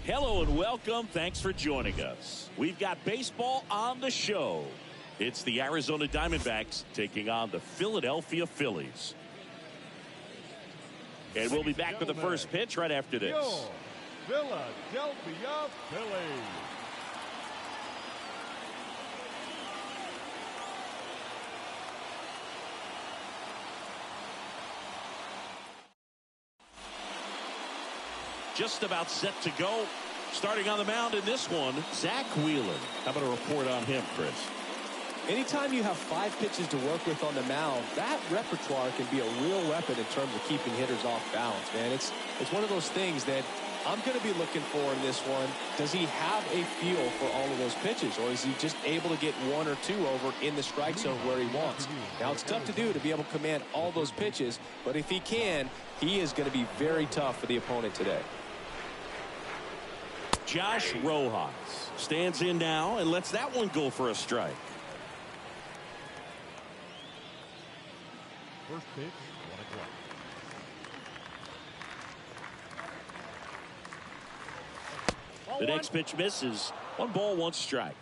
Hello and welcome. Thanks for joining us. We've got baseball on the show. It's the Arizona Diamondbacks taking on the Philadelphia Phillies. And we'll be back with the first pitch right after this. Your Philadelphia Phillies. Just about set to go. Starting on the mound in this one, Zach Wheeler. How about a report on him, Chris? Anytime you have 5 pitches to work with on the mound, that repertoire can be a real weapon in terms of keeping hitters off balance, man. It's one of those things that I'm going to be looking for in this one. Does he have a feel for all of those pitches, or is he just able to get 1 or 2 over in the strike zone where he wants? Now, it's tough to do to be able to command all those pitches, but if he can, he is going to be very tough for the opponent today. Josh Rojas stands in now and lets that one go for a strike. First pitch, 1 o'clock. The next pitch misses. 1 ball, 1 strike.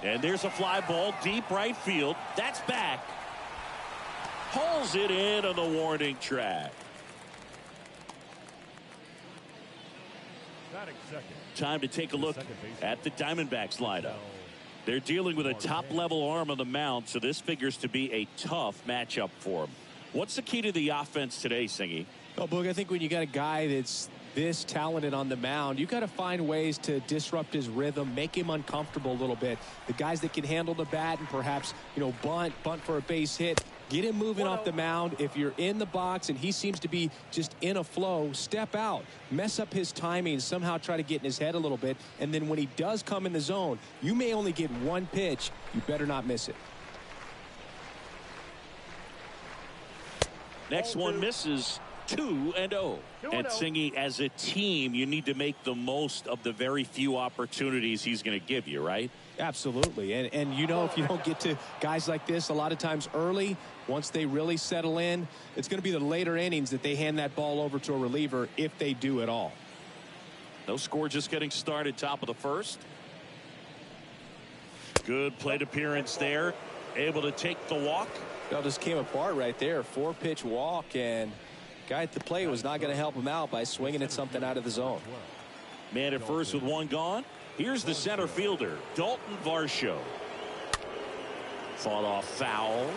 And there's a fly ball deep right field. That's back. Hauls it in on the warning track. Time to take a look at the Diamondbacks lineup. They're dealing with a top-level arm on the mound, so this figures to be a tough matchup for them. What's the key to the offense today, Singy? Well, Boog, I think when you got a guy that's this talented on the mound, you got to find ways to disrupt his rhythm, make him uncomfortable a little bit. The guys that can handle the bat and perhaps, bunt for a base hit, get him moving off the mound. If you're in the box and he seems to be just in a flow, step out, mess up his timing, somehow try to get in his head a little bit. And then when he does come in the zone, you may only get 1 pitch. You better not miss it. Next one misses. 2-0. And Singy, as a team, you need to make the most of the very few opportunities he's going to give you, right? Absolutely. And if you don't get to guys like this a lot of times early, once they really settle in, it's going to be the later innings that they hand that ball over to a reliever, if they do at all. No score, just getting started, top of the first. Good plate appearance there. Able to take the walk. It all just came apart right there. 4-pitch walk, and guy at the plate was not going to help him out by swinging at something out of the zone. Man at first with 1 gone. Here's the center fielder, Dalton Varsho. Fought off foul.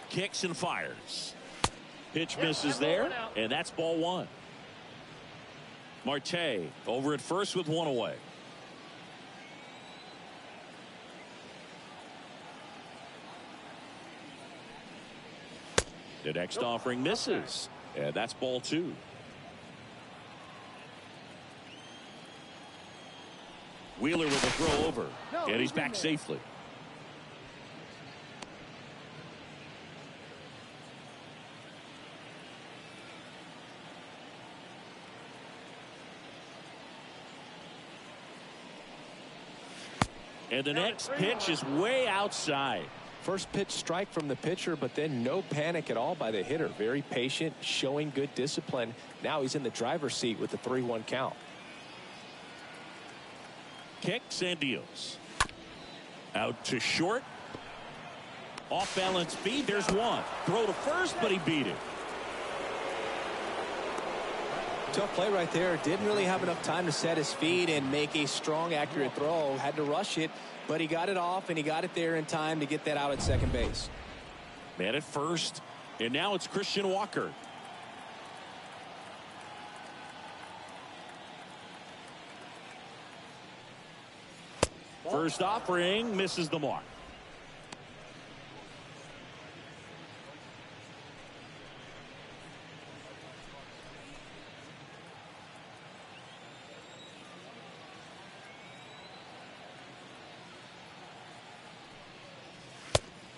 Kicks and fires. Pitch misses there, and that's ball 1. Marte over at first with 1 away. The next offering misses, and that's ball 2. Wheeler with a throw over, and he's back safely. And the next pitch is way outside. First pitch strike from the pitcher, but then no panic at all by the hitter. Very patient, showing good discipline. Now he's in the driver's seat with the 3-1 count. Kicks and deals. Out to short. Off balance feed. There's 1. Throw to first, but he beat it. Tough play right there. Didn't really have enough time to set his feet and make a strong, accurate throw. Had to rush it, but he got it off, and he got it there in time to get that out at second base. Man at first, and now it's Christian Walker. First offering misses the mark.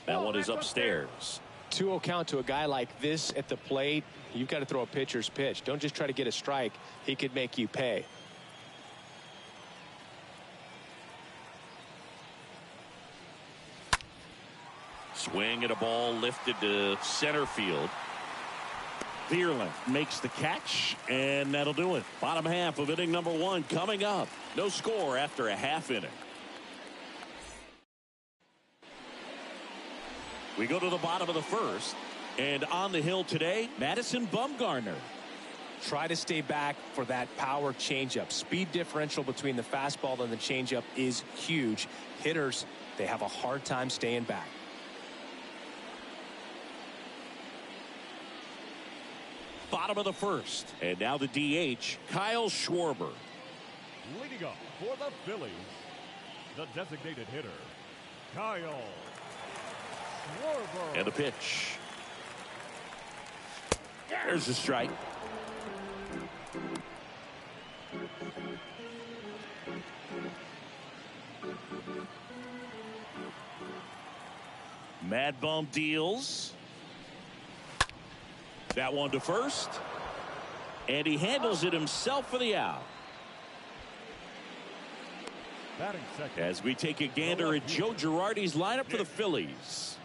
That one is upstairs. 2-0 count to a guy like this at the plate. You've got to throw a pitcher's pitch. Don't just try to get a strike. He could make you pay. Swing and a ball lifted to center field. Vierling makes the catch, and that'll do it. Bottom half of inning number 1 coming up. No score after a half inning. We go to the bottom of the first, and on the hill today, Madison Bumgarner. Try to stay back for that power changeup. Speed differential between the fastball and the changeup is huge. Hitters, they have a hard time staying back. Bottom of the first, and now the DH, Kyle Schwarber. Leading up for the Phillies, the designated hitter, Kyle Schwarber. And the pitch. There's the strike. Mad Bum deals. That one to first. And he handles it himself for the out. Batting second. As we take a gander at Joe Girardi's lineup for the Phillies.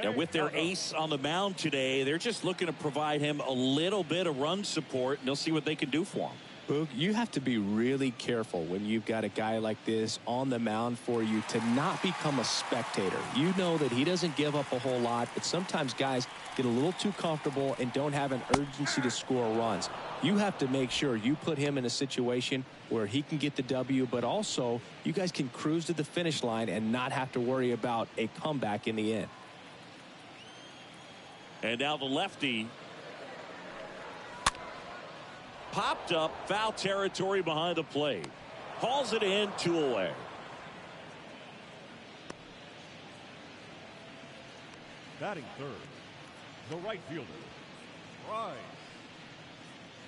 And with their ace on the mound today, they're just looking to provide him a little bit of run support, and they'll see what they can do for him. Boog, you have to be really careful when you've got a guy like this on the mound for you to not become a spectator. You know that he doesn't give up a whole lot, but sometimes guys get a little too comfortable and don't have an urgency to score runs. You have to make sure you put him in a situation where he can get the W, but also you guys can cruise to the finish line and not have to worry about a comeback in the end. And now the lefty. Popped up, foul territory behind the plate. Hauls it in, 2 away. Batting third, the right fielder, Bryce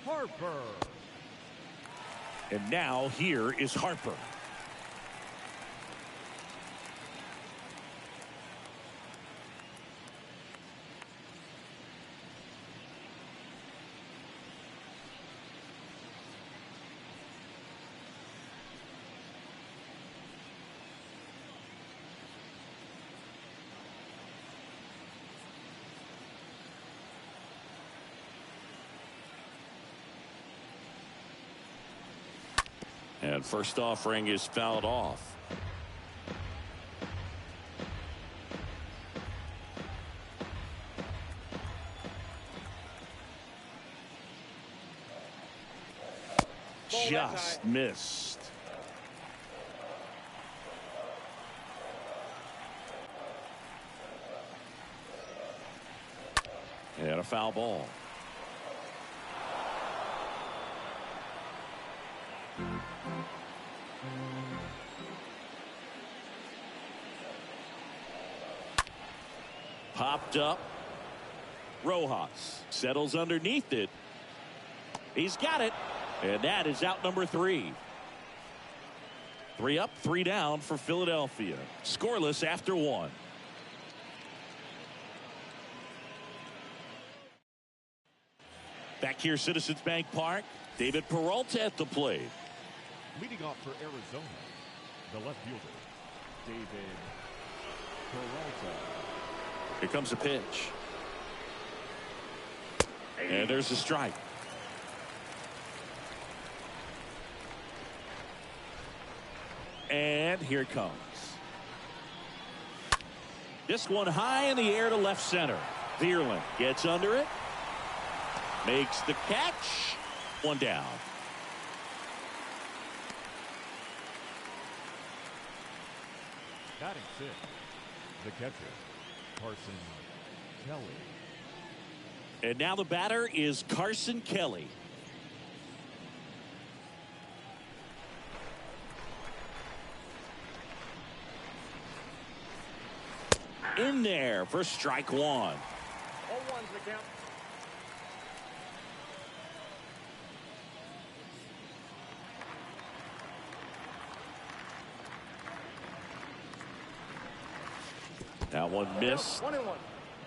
Harper. And now here is Harper. And first offering is fouled off. Just missed. And a foul ball. Popped up. Rojas settles underneath it. He's got it. And that is out number 3. 3 up, 3 down for Philadelphia. Scoreless after 1. Back here, Citizens Bank Park. David Peralta at the plate. Leading off for Arizona, the left fielder, David Peralta. Here comes a pitch. And there's a strike. And here it comes. This one high in the air to left center. Vierling gets under it. Makes the catch. 1 down. Batting 6, the catcher, Carson Kelly. And now the batter is Carson Kelly. In there for strike 1. All ones the count. That one missed.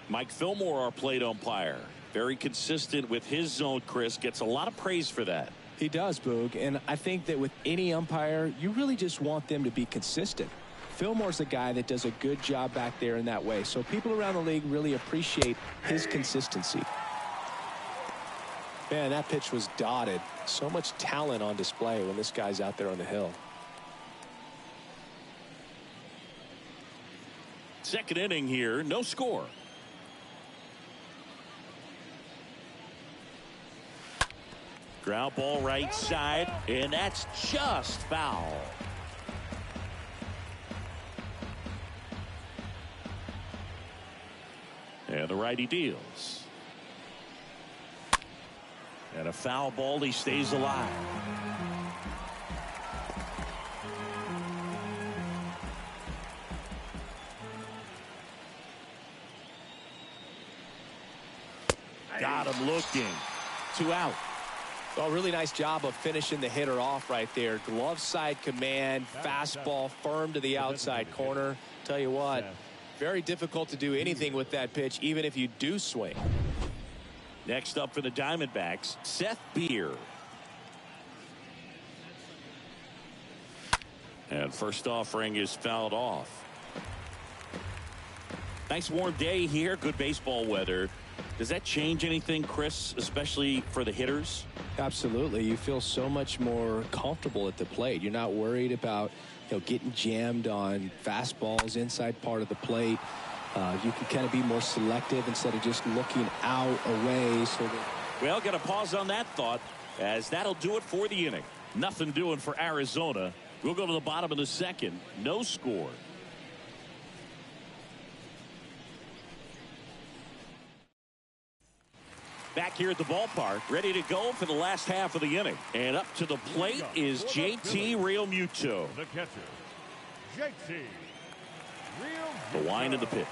Mike Fillmore, our plate umpire. Very consistent with his zone, Chris. Gets a lot of praise for that. He does, Boog. And I think that with any umpire, you really just want them to be consistent. Fillmore's a guy that does a good job back there in that way. So people around the league really appreciate his consistency. Man, that pitch was dotted. So much talent on display when this guy's out there on the hill. Second inning here, no score. Ground ball right side, and that's just foul. And the righty deals. And a foul ball, he stays alive. Got him looking. 2 out. Well, really nice job of finishing the hitter off right there. Glove side command, fastball firm to the outside corner. Tell you what, very difficult to do anything with that pitch, even if you do swing. Next up for the Diamondbacks, Seth Beer. And first offering is fouled off. Nice warm day here, good baseball weather. Does that change anything, Chris, especially for the hitters? Absolutely. You feel so much more comfortable at the plate. You're not worried about, getting jammed on fastballs inside part of the plate. You can kind of be more selective instead of just looking out away. Well, got to pause on that thought, as that'll do it for the inning. Nothing doing for Arizona. We'll go to the bottom of the second. No score. Back here at the ballpark, ready to go for the last half of the inning. And up to the plate is JT Realmuto. The catcher, JT Realmuto. The wind of the pitch.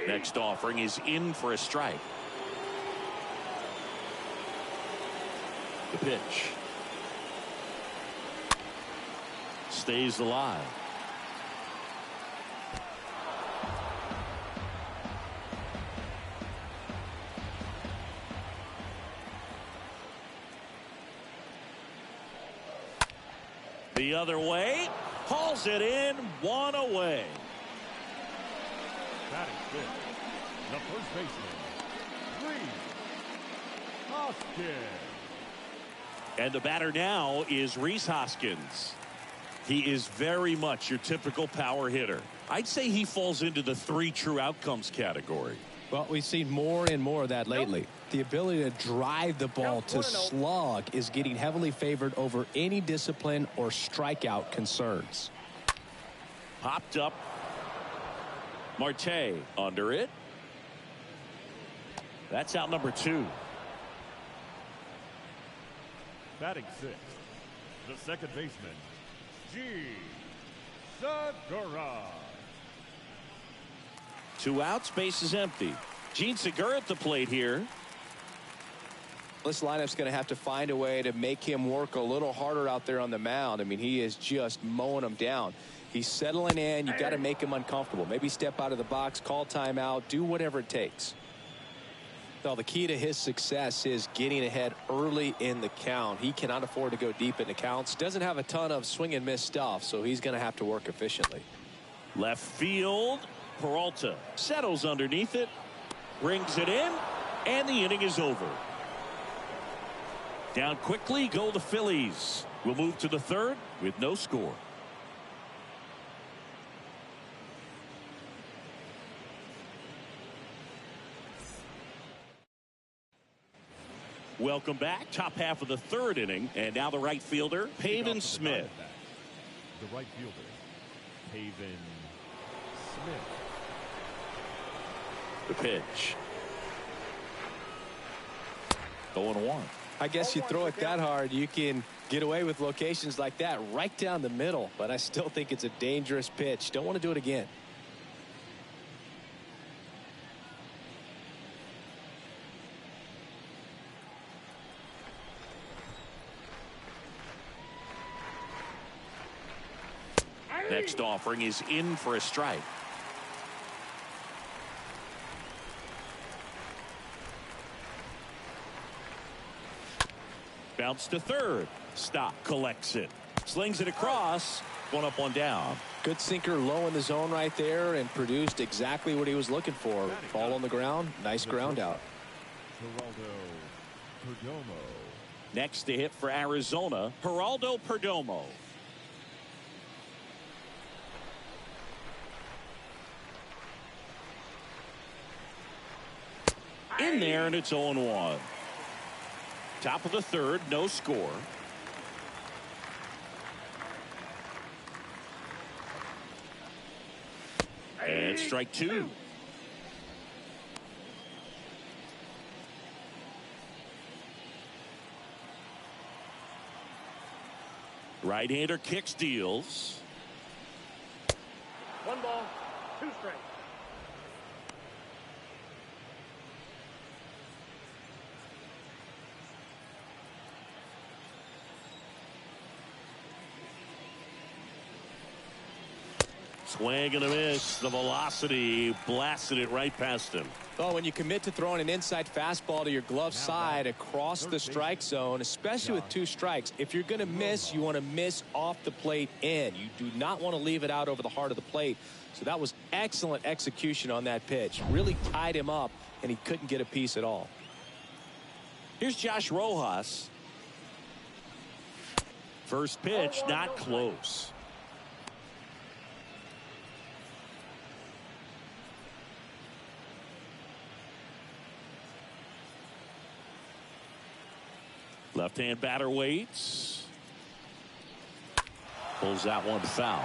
Next offering is in for a strike. The pitch. Stays alive. The other way. Hauls it in. 1 away. Batting fifth, the first baseman, Rhys Hoskins. And the batter now is Rhys Hoskins. He is very much your typical power hitter. I'd say he falls into the 3 true outcomes category. Well, we've seen more and more of that lately. The ability to drive the ball to slug is getting heavily favored over any discipline or strikeout concerns. Popped up. Marte under it. That's out number 2. Batting sixth, the second baseman, G. Segura. 2 outs, base is empty. Gene Segura at the plate here. This lineup's going to have to find a way to make him work a little harder out there on the mound. I mean, he is just mowing them down. He's settling in. You got to make him uncomfortable. Maybe step out of the box, call timeout, do whatever it takes. Well, the key to his success is getting ahead early in the count. He cannot afford to go deep into counts. Doesn't have a ton of swing and miss stuff, so he's going to have to work efficiently. Left field. Peralta settles underneath it, brings it in, and the inning is over. Down quickly go the Phillies. We'll move to the third with no score. Welcome back. Top half of the third inning, and now the right fielder, Pavin Smith. The right fielder, Pavin Smith. The pitch. 0-1. I guess you throw it that hard, you can get away with locations like that right down the middle, but I still think it's a dangerous pitch. Don't want to do it again. Next offering is in for a strike. Bounce to third. Stop. Collects it. Slings it across. One up, one down. Good sinker low in the zone right there and produced exactly what he was looking for. Ball on the ground. Nice ground out. Next to hit for Arizona, Geraldo Perdomo. In there, and it's 0-1. Top of the third, no score. And strike two. Right-hander kicks, deals. 1 ball, 2 strikes. Swing and a miss. The velocity blasted it right past him. Well, when you commit to throwing an inside fastball to your glove side across the strike zone, especially with 2 strikes, if you're going to miss, you want to miss off the plate in. You do not want to leave it out over the heart of the plate. So that was excellent execution on that pitch. Really tied him up, and he couldn't get a piece at all. Here's Josh Rojas. First pitch, not close. Left-hand batter waits. Pulls that one foul.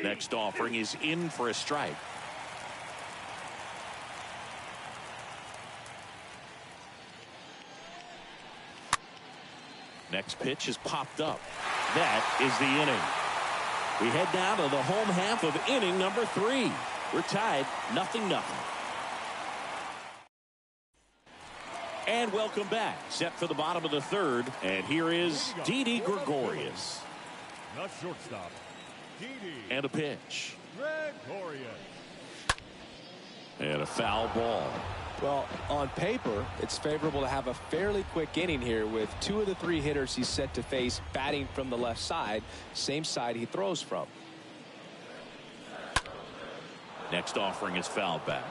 Next offering is in for a strike. Next pitch is popped up. That is the inning. We head now to the home half of inning number 3. We're tied 0-0. And welcome back. Set for the bottom of the third. And here is Didi Gregorius. The shortstop, Didi. And a pitch. Gregorius. And a foul ball. Well, on paper, it's favorable to have a fairly quick inning here with 2 of the 3 hitters he's set to face batting from the left side, same side he throws from. Next offering is fouled back.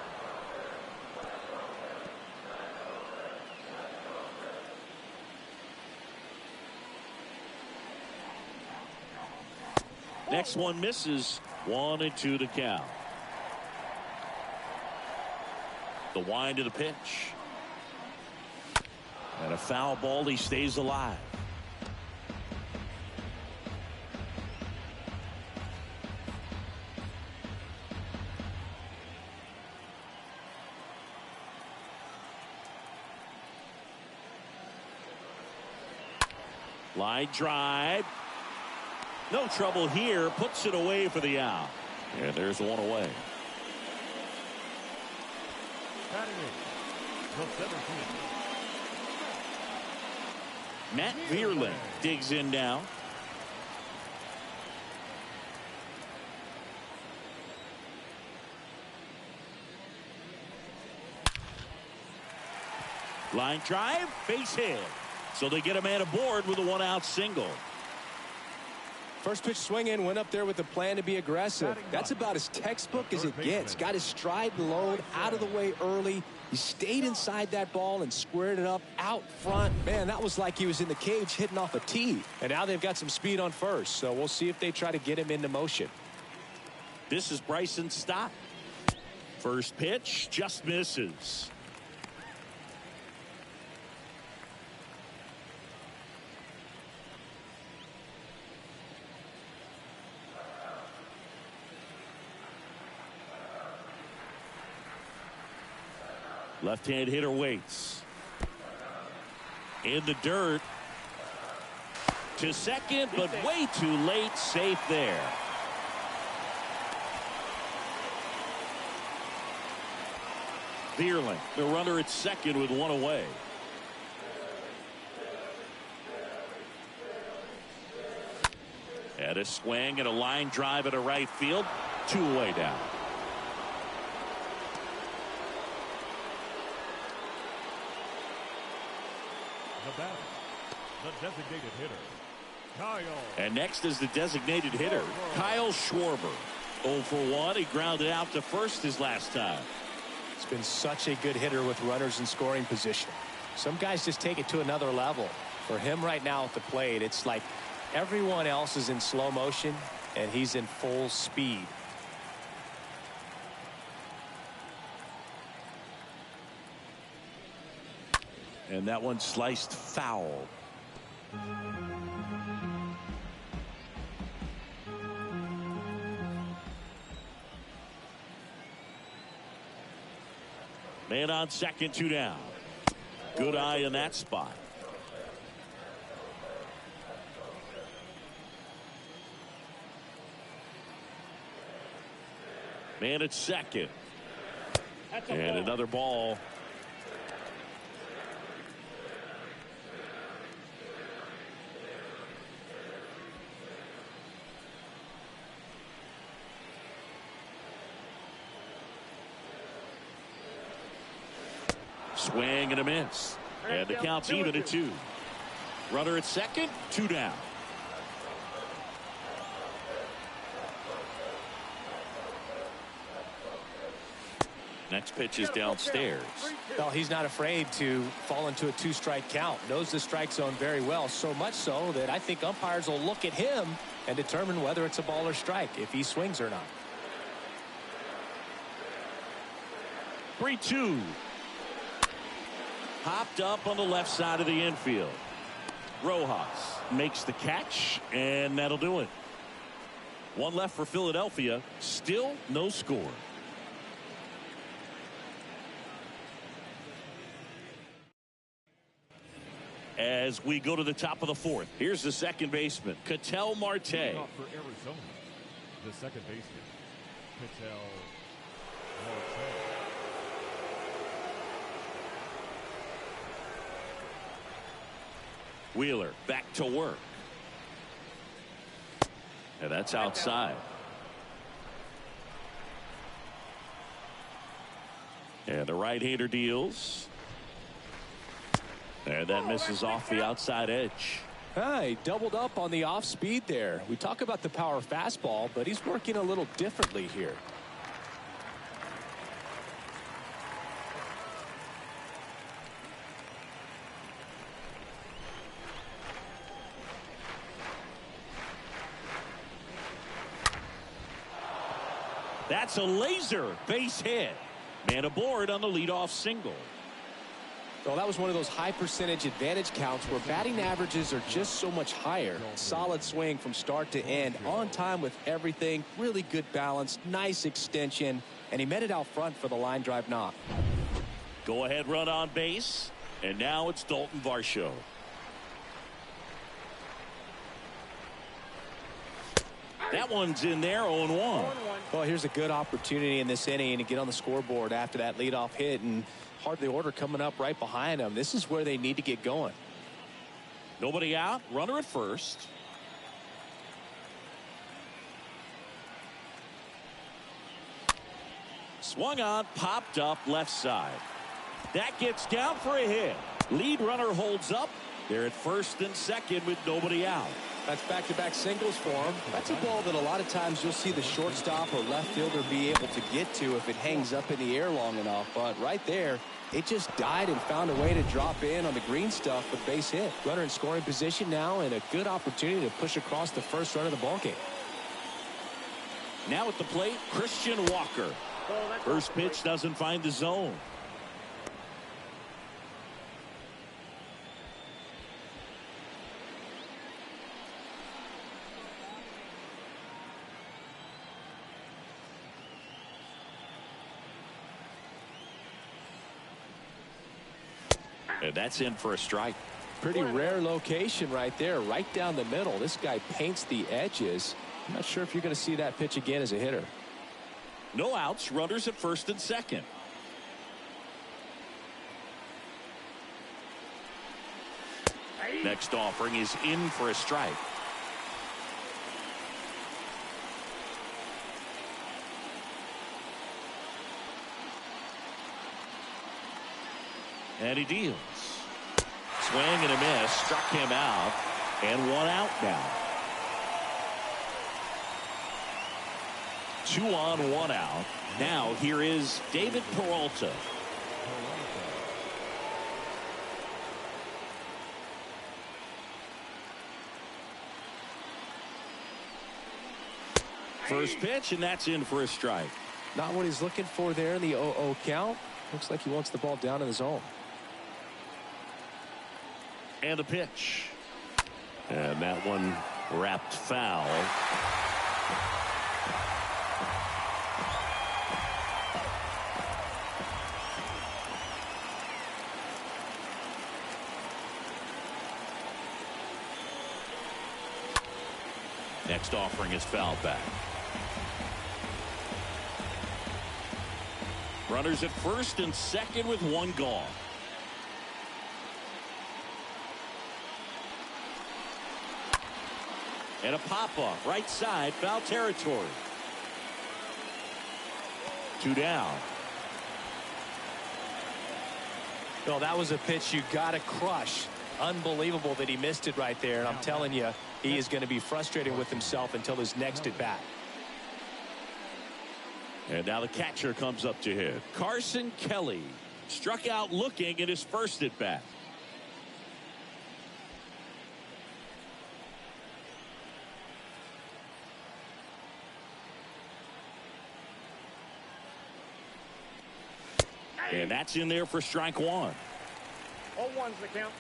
Next one misses. 1-2 to count. The wind of the pitch. And a foul ball. He stays alive. Line drive. No trouble here. Puts it away for the out. And there's one away. Matt Vierling digs in now. Line drive, base hit. So they get a man aboard with a 1-out single. First pitch swing in, went up there with a plan to be aggressive. That's about as textbook as it gets. Got his stride and load out of the way early. He stayed inside that ball and squared it up out front. Man, that was like he was in the cage hitting off a tee. And now they've got some speed on first, so we'll see if they try to get him into motion. This is Bryson Stott. First pitch just misses. Left-hand hitter waits. In the dirt. To second, but way too late. Safe there. Bierling, the runner at second with one away. And a swing and a line drive at a right field. 2 away down. The batter, the designated hitter, Kyle. And next is the designated hitter, Kyle Schwarber. 0 for 1. He grounded out to first his last time. It's been such a good hitter with runners in scoring position. Some guys just take it to another level. For him right now at the plate, it's like everyone else is in slow motion and he's in full speed. And that one sliced foul. Man on second, 2 down. Good eye in that spot. Man at second. And another ball. Swing and a miss. And the count's even at 2. Runner at second, 2 down. Next pitch is downstairs. Well, he's not afraid to fall into a 2-strike count. Knows the strike zone very well, so much so that I think umpires will look at him and determine whether it's a ball or strike, if he swings or not. 3-2. Hopped up on the left side of the infield. Rojas makes the catch, and that'll do it. 1 left for Philadelphia. Still no score. As we go to the top of the 4th, here's the second baseman, Ketel Marte. For Arizona, the second baseman, Ketel Marte. Wheeler back to work. And that's outside. And the right-hander deals. And that misses off the outside edge. He doubled up on the off speed there. We talk about the power fastball, but he's working a little differently here. That's a laser base hit. Man aboard on the leadoff single. Well, that was one of those high percentage advantage counts where batting averages are just so much higher. Solid swing from start to end, on time with everything, really good balance, nice extension, and he met it out front for the line drive knock. Go ahead run on base, and now it's Dalton Varsho. That one's in there, 0-1. Well, here's a good opportunity in this inning to get on the scoreboard after that leadoff hit, and hardly order coming up right behind them. This is where they need to get going. Nobody out, runner at first. Swung on, popped up left side. That gets down for a hit. Lead runner holds up. They're at first and second with nobody out. That's back-to-back singles for him. That's a ball that a lot of times you'll see the shortstop or left fielder be able to get to if it hangs up in the air long enough. But right there, it just died and found a way to drop in on the green stuff with base hit. Runner in scoring position now and a good opportunity to push across the first run of the ballgame. Now at the plate, Christian Walker. First pitch doesn't find the zone. And that's in for a strike. Pretty rare location right there, right down the middle. This guy paints the edges. I'm not sure if you're going to see that pitch again as a hitter. No outs, runners at first and second. Next offering is in for a strike. And he deals. Swing and a miss. Struck him out. And one out now. 2 on, 1 out. Now here is David Peralta. First pitch, and that's in for a strike. Not what he's looking for there in the 0-0 count. Looks like he wants the ball down in the zone. And a pitch. And that one wrapped foul. Next offering is fouled back. Runners at first and second with 1 gone. And a pop-off right side, foul territory. 2 down. Well, that was a pitch you got to crush. Unbelievable that he missed it right there. And I'm telling you, he is going to be frustrated with himself until his next at bat. And now the catcher comes up to hit. Carson Kelly struck out looking at his first at bat. And that's in there for strike 1. 0-1's the count.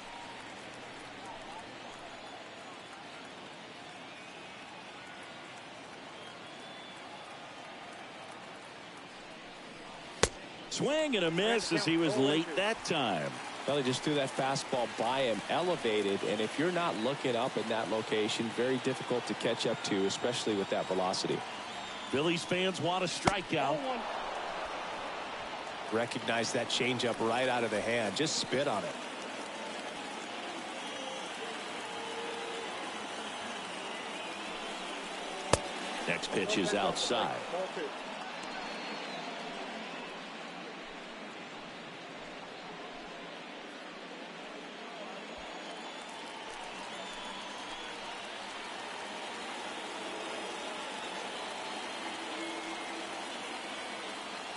Swing and a miss as he was late that time. Well, he just threw that fastball by him, elevated, and if you're not looking up in that location, very difficult to catch up to, especially with that velocity. Phillies fans want a strikeout. Recognize that changeup right out of the hand. Just spit on it. Next pitch is outside.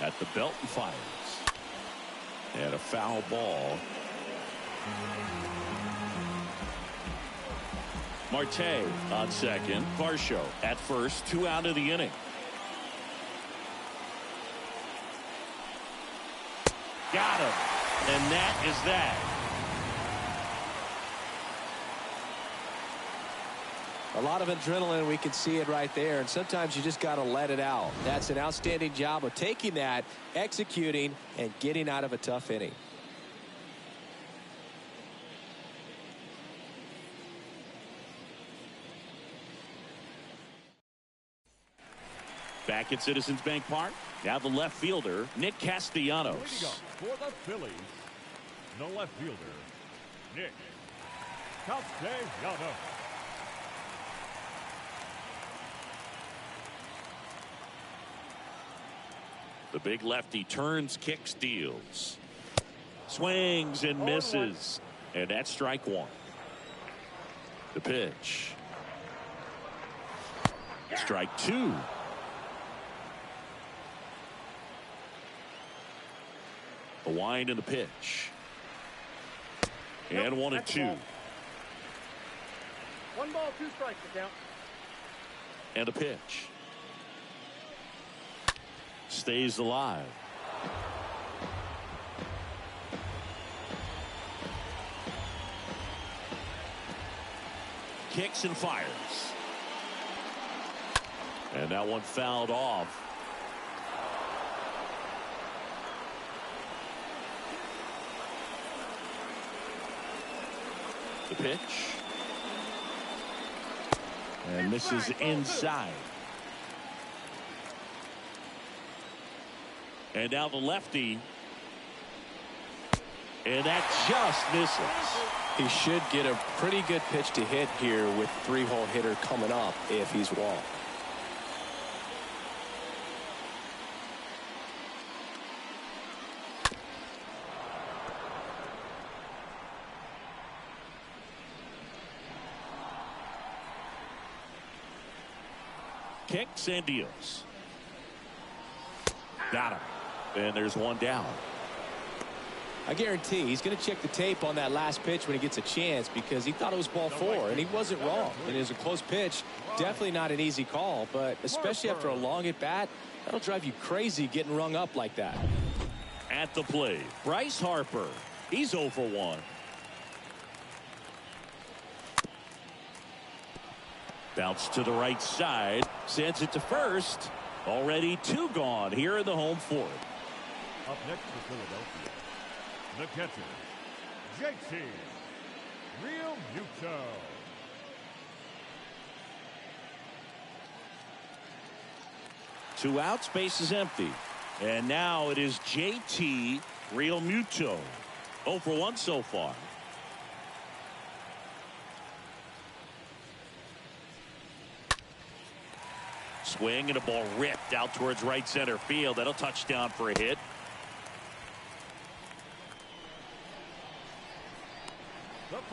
At the belt and fires. And a foul ball. Marte on second. Varsho at first. 2 out of the inning. Got him. And that is that. A lot of adrenaline, we can see it right there, and sometimes you just got to let it out. That's an outstanding job of taking that, executing, and getting out of a tough inning. Back at Citizens Bank Park, now the left fielder, Nick Castellanos. For the Phillies, the left fielder, Nick Castellanos. The big lefty turns, kicks, deals. Swings and misses. And that's strike 1. The pitch. Strike 2. The wind and the pitch. And 1-2. 1 ball, 2 strikes to count. And a pitch. Stays alive. Kicks and fires. And that one fouled off. The pitch. And misses inside. And now the lefty And that just misses. He should get a pretty good pitch to hit here with 3-hole hitter coming up if he's walked. Kicks and deals. Got him. And there's one down. I guarantee he's going to check the tape on that last pitch when he gets a chance, because he thought it was ball 4, and he wasn't wrong. And it was a close pitch. Definitely not an easy call, but especially after a long at bat, that'll drive you crazy getting rung up like that. At the plate, Bryce Harper. He's 0 for 1. Bounce to the right side. Sends it to first. Already 2 gone here in the home fourth. Up next for Philadelphia, the catcher, JT Real Muto. Two outs, base is empty. And now it is JT Real Muto. 0 for 1 so far. Swing and a ball ripped out towards right center field. That'll touch down for a hit.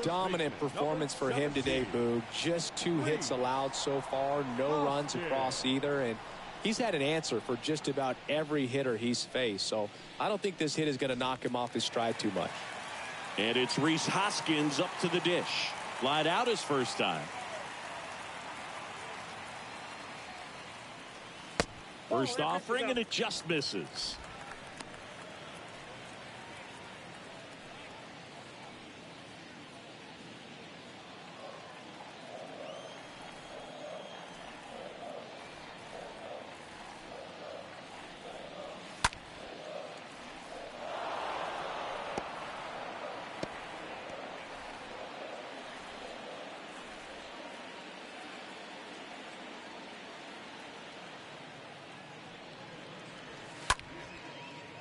Dominant performance for him today, Boog. Just 2 hits allowed so far. No runs across either. And he's had an answer for just about every hitter he's faced. So I don't think this hit is going to knock him off his stride too much. And it's Rhys Hoskins up to the dish. Lied out his first time. First offering, and it just misses.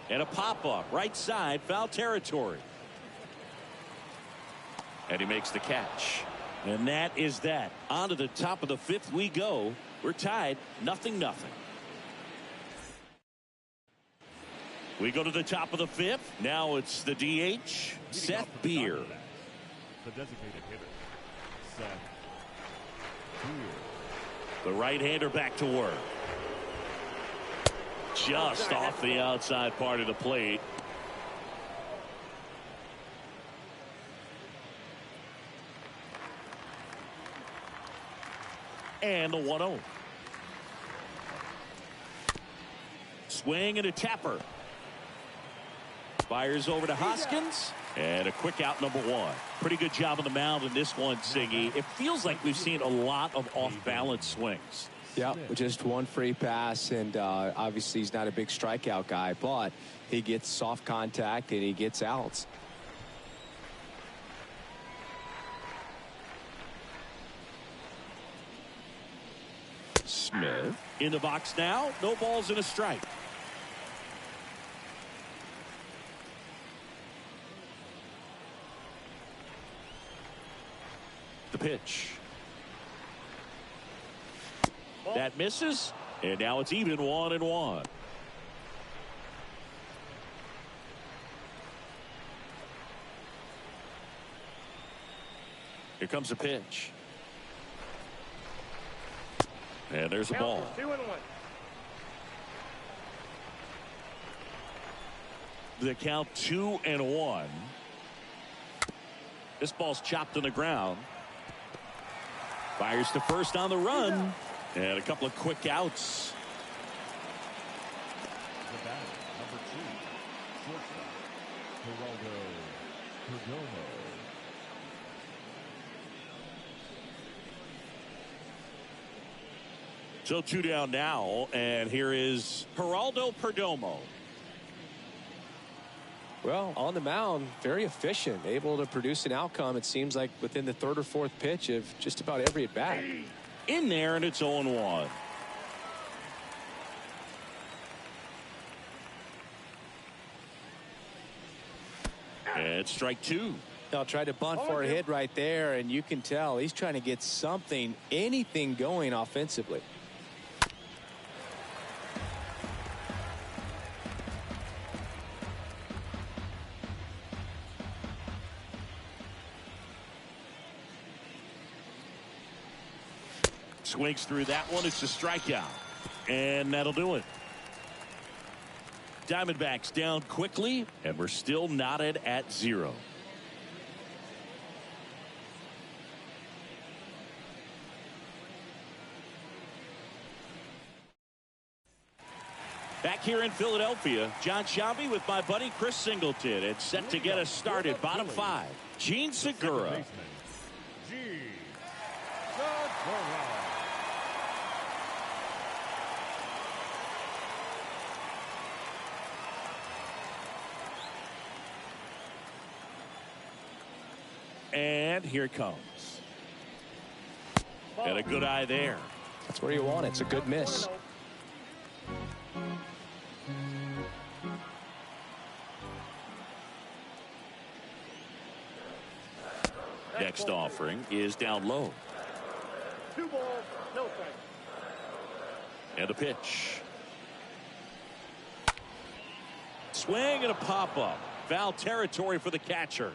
And a pop-up, right side, foul territory. And he makes the catch. And that is that. On to the top of the 5th we go. We're tied, 0-0. We go to the top of the 5th. Now it's the DH, Seth Beer. The designated hitter, Seth Beer. The right-hander back to work. Just off the outside part of the plate. And the 1-0. Swing and a tapper. Fires over to Hoskins. And a quick out, number 1. Pretty good job on the mound in this one, Siggy. It feels like we've seen a lot of off-balance swings. Yeah, just 1 free pass, and obviously he's not a big strikeout guy, but he gets soft contact and he gets outs. Smith in the box now. No balls and a strike. The pitch. That misses, and now it's even 1-1. Here comes the pitch. And there's the ball. 2-1. The count 2-1. This ball's chopped on the ground. Fires to first on the run. And a couple of quick outs. The batter, number 2, shortstop, Geraldo Perdomo. So 2 down now, and here is Geraldo Perdomo. Well, on the mound, very efficient, able to produce an outcome, it seems like, within the 3rd or 4th pitch of just about every at bat. In there, and it's 0-1. It's strike two. They'll try to bunt for a hit right there, and you can tell he's trying to get something, anything going offensively. Swings through that one. It's a strikeout. And that'll do it. Diamondbacks down quickly, and we're still knotted at 0. Back here in Philadelphia, John Sciambi with my buddy Chris Singleton. It's set to get us started. Bottom 5, Gene Segura. And here it comes. And a good eye there. That's where you want it. It's a good miss. Next offering is down low. 2 balls, no strikes. And a pitch. Swing and a pop-up. Foul territory for the catcher.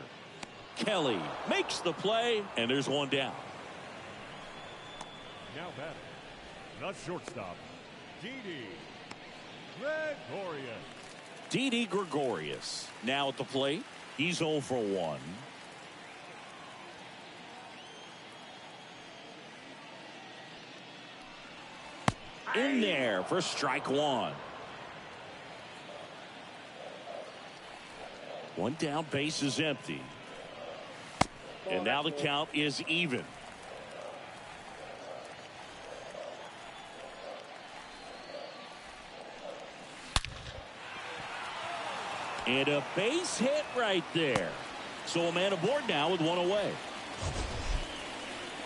Kelly makes the play, and there's one down. Now batting, the shortstop, Didi Gregorius. Didi Gregorius now at the plate. He's 0 for 1. In there for strike 1. One down, base is empty. And now the count is even. And a base hit right there. So a man aboard now with 1 away.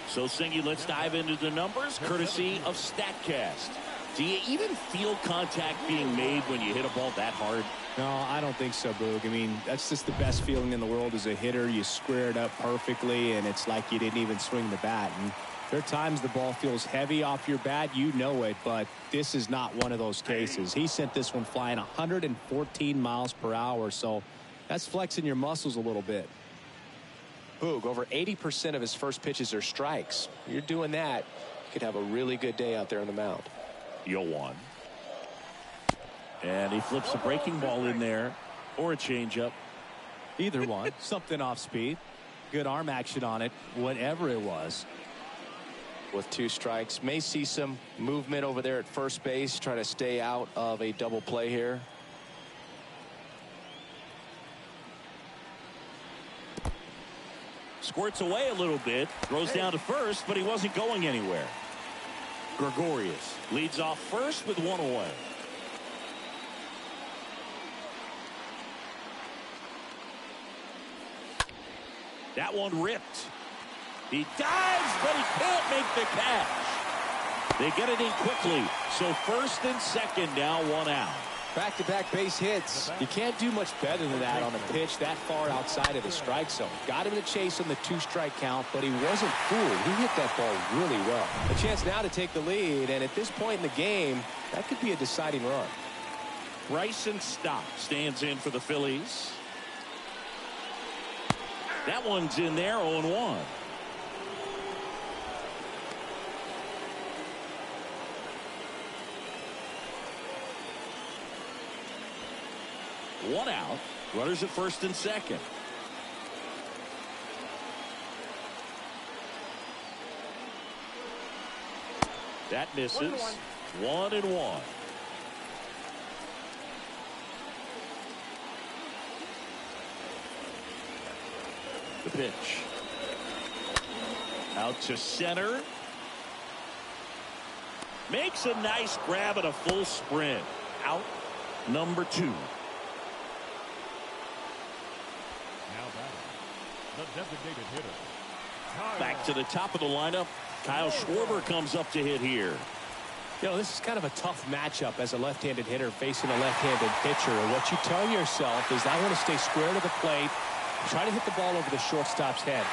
So, Singy, let's dive into the numbers, courtesy of StatCast. Do you even feel contact being made when you hit a ball that hard? No, I don't think so, Boog. I mean, that's just the best feeling in the world as a hitter. You square it up perfectly, and it's like you didn't even swing the bat. And there are times the ball feels heavy off your bat. You know it, but this is not one of those cases. He sent this one flying 114 miles per hour, so that's flexing your muscles a little bit. Boog, over 80% of his first pitches are strikes. You're doing that, you could have a really good day out there on the mound. 0-1. And he flips a breaking ball in there, or a changeup. Either one. Something off speed. Good arm action on it, whatever it was. With 2 strikes, may see some movement over there at first base, try to stay out of a double play here. Squirts away a little bit, throws down to first, but he wasn't going anywhere. Gregorius leads off first with 1 away. That one ripped. He dives, but he can't make the catch. They get it in quickly. So first and second now, 1 out. Back-to-back base hits. You can't do much better than that on a pitch that far outside of the strike zone. Got him to chase on the 2-strike count, but he wasn't fooled. He hit that ball really well. A chance now to take the lead, and at this point in the game, that could be a deciding run. Bryson Stott stands in for the Phillies. That one's in there, 0-1. One out. Runners at first and second. That misses. 1-1. The pitch. Out to center. Makes a nice grab at a full sprint. Out number 2. The designated hitter. Back to the top of the lineup. Kyle Schwarber comes up to hit here. You know, this is kind of a tough matchup as a left-handed hitter facing a left-handed pitcher. And what you tell yourself is I want to stay square to the plate, Try to hit the ball over the shortstop's head.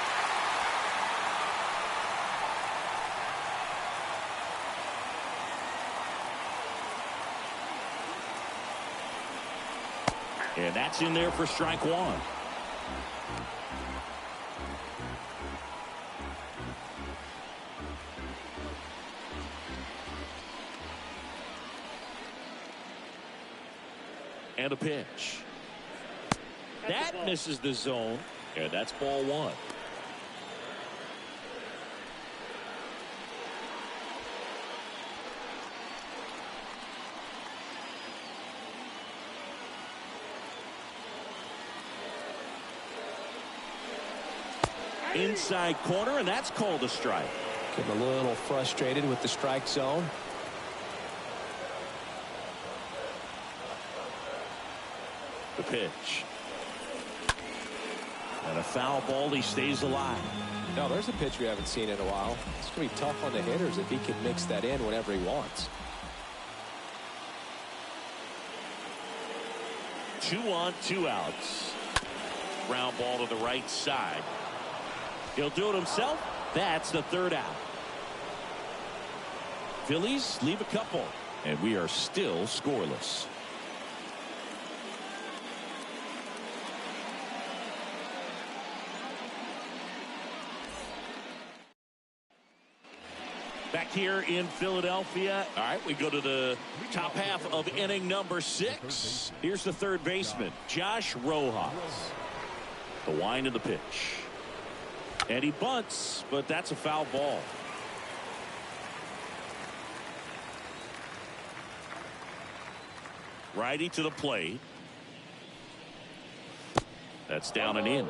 And that's in there for strike one. And a pitch. That misses the zone. And that's ball one. Inside corner, and that's called a strike. Getting a little frustrated with the strike zone. The pitch. And a foul ball. He stays alive. No, there's a pitch we haven't seen in a while. It's going to be tough on the hitters if he can mix that in whenever he wants. 2 on, 2 outs. Ground ball to the right side. He'll do it himself. That's the third out. Phillies leave a couple, and we are still scoreless. Back here in Philadelphia. All right, we go to the top half of inning number 6. Here's the third baseman, Josh Rojas. The wind of the pitch. And he bunts, but that's a foul ball. Righty to the plate. That's down and in.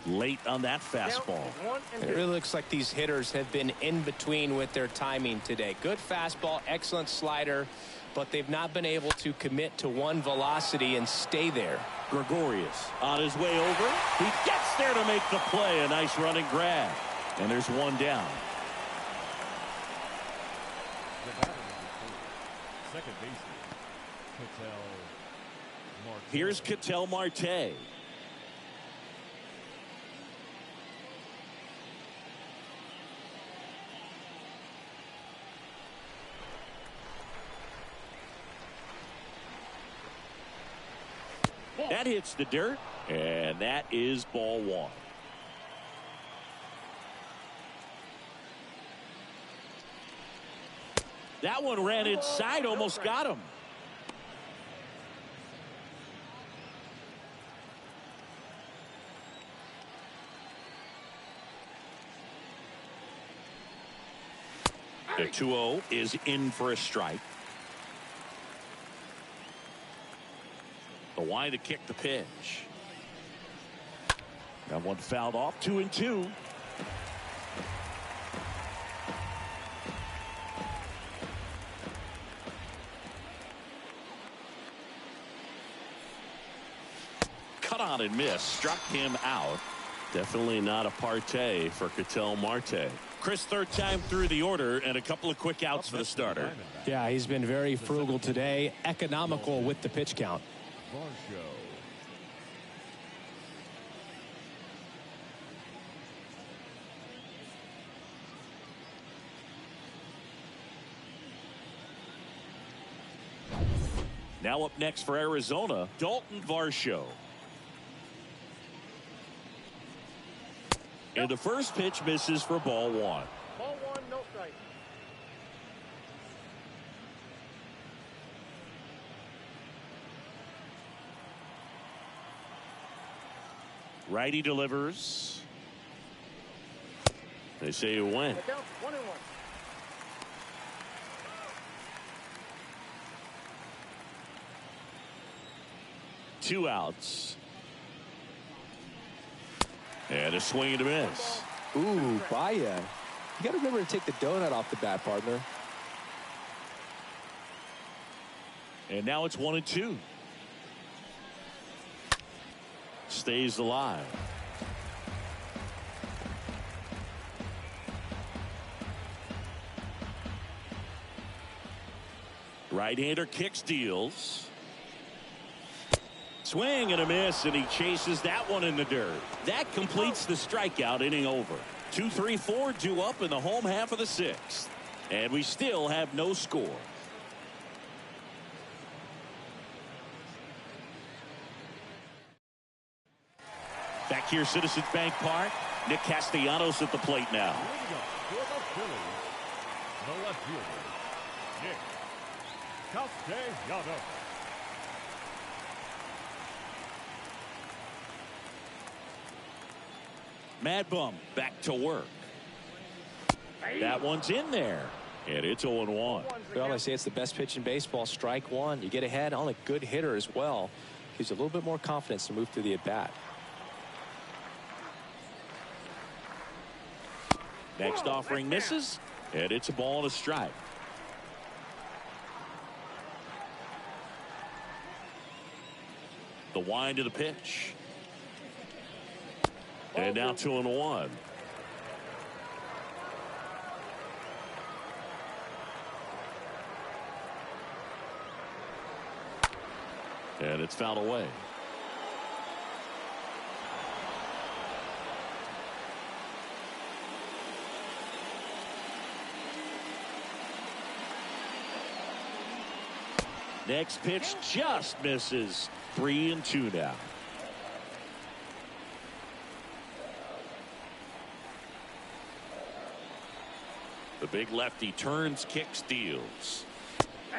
Late on that fastball. It really looks like these hitters have been in between with their timing today. Good fastball, excellent slider, but they've not been able to commit to one velocity and stay there. Gregorius on his way over. He gets there to make the play. A nice running grab. And there's one down. Second baseman, Ketel Marte. Here's Ketel Marte. That hits the dirt, and that is ball one. That one ran inside, almost got him. The 2-0 is in for a strike. The wind to kick the pitch. That one fouled off. 2-2. Cut on and miss. Struck him out. Definitely not a partay for Ketel Marte. Chris, third time through the order, and a couple of quick outs for the starter. Yeah, he's been very frugal today. Economical with the pitch count. Now up next for Arizona, Dalton Varsho. And the first pitch misses for ball one. Ball one, no strike. Righty delivers. They say it went. 1-1. 2 outs. And a swing and a miss. Ooh, Baya. You got to remember to take the donut off the bat, partner. And now it's 1-2. stays alive. Right-hander kicks, deals. Swing and a miss, and he chases that one in the dirt. That completes the strikeout inning over. 2, 3, 4 due up in the home half of the sixth. And we still have no score. Back here, Citizens Bank Park. Nick Castellanos at the plate now. For the Phillies, the left fielder, Nick Castellanos. Mad Bum back to work. That one's in there. And it's 0-1. Well, I say it's the best pitch in baseball. Strike one. You get ahead on a good hitter as well. Gives you a little bit more confidence to move through the at-bat. Next offering misses. And it's a ball and a strike. The wind of the pitch. And now 2-1. And it's fouled away. Next pitch just misses. 3-2 now. The big lefty turns, kicks, deals.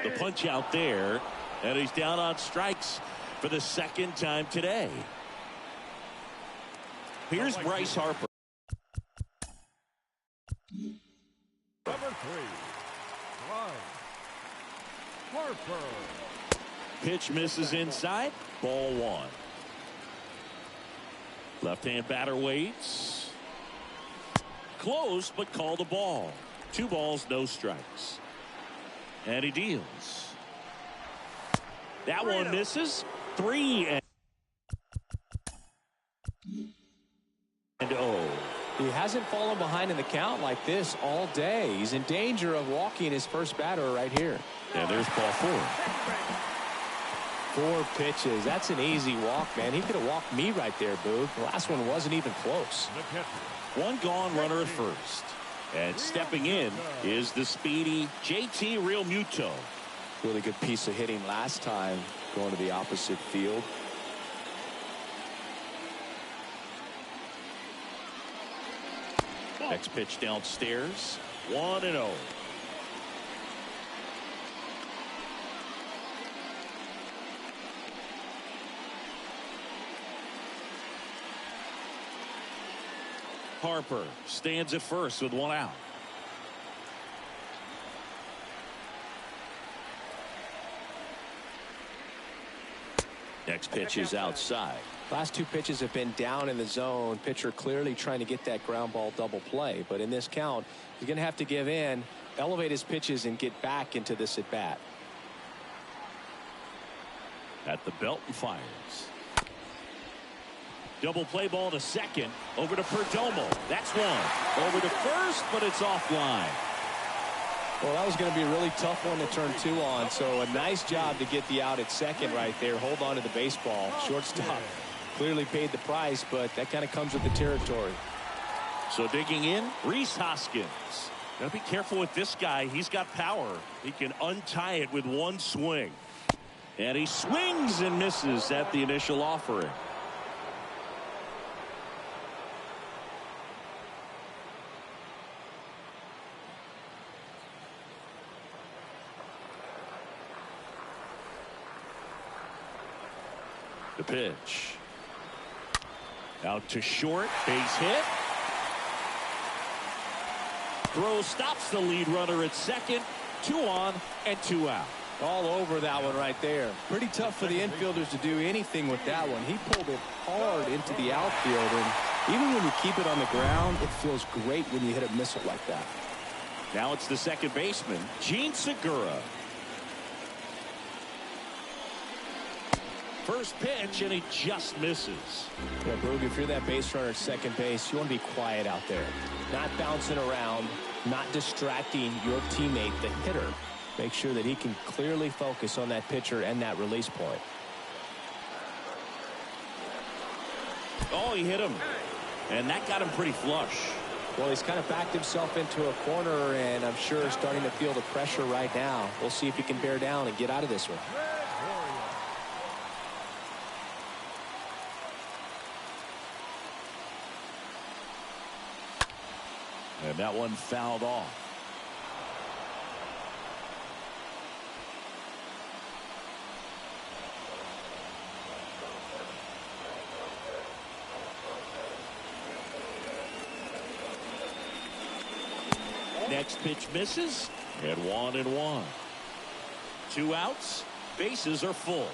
The punch out there, and he's down on strikes for the second time today. Here's Bryce Harper. Number 3, Bryce Harper. Pitch misses inside. Ball 1. Left-hand batter waits. Close, but called a ball. 2 balls, no strikes. And he deals. That one misses. 3-0. He hasn't fallen behind in the count like this all day. He's in danger of walking his first batter right here. And there's ball 4. 4 pitches. That's an easy walk, man. He could have walked me right there, Boog. The last one wasn't even close. One gone, runner at first. And stepping in is the speedy JT Realmuto. Really good piece of hitting last time, going to the opposite field. Next pitch downstairs. 1-0. Harper stands at first with 1 out. Next pitch is outside. Last 2 pitches have been down in the zone. Pitcher clearly trying to get that ground ball double play. But in this count, he's going to have to give in, elevate his pitches, and get back into this at bat. At the belt and fires. Double play ball to second. Over to Perdomo. That's one. Over to first, but it's offline. Well, that was going to be a really tough one to turn 2 on. So a nice job to get the out at second right there. Hold on to the baseball. Shortstop clearly paid the price, but that kind of comes with the territory. So digging in, Rhys Hoskins. Got to be careful with this guy. He's got power. He can untie it with 1 swing. And he swings and misses at the initial offering. The pitch. Out to short. Base hit. Throw stops the lead runner at second. 2 on and 2 out. All over that one right there. Pretty tough for the infielders to do anything with that one. He pulled it hard into the outfield, and even when you keep it on the ground, it feels great when you hit a missile like that. Now it's the second baseman, Gene Segura. First pitch, and he just misses. Yeah, Boog, if you're that base runner at second base, you want to be quiet out there. Not bouncing around, not distracting your teammate, the hitter. Make sure that he can clearly focus on that pitcher and that release point. Oh, he hit him. And that got him pretty flush. Well, he's kind of backed himself into a corner, and I'm sure starting to feel the pressure right now. We'll see if he can bear down and get out of this one. And that one fouled off. Next pitch misses, and 1-1. 2 outs, bases are full.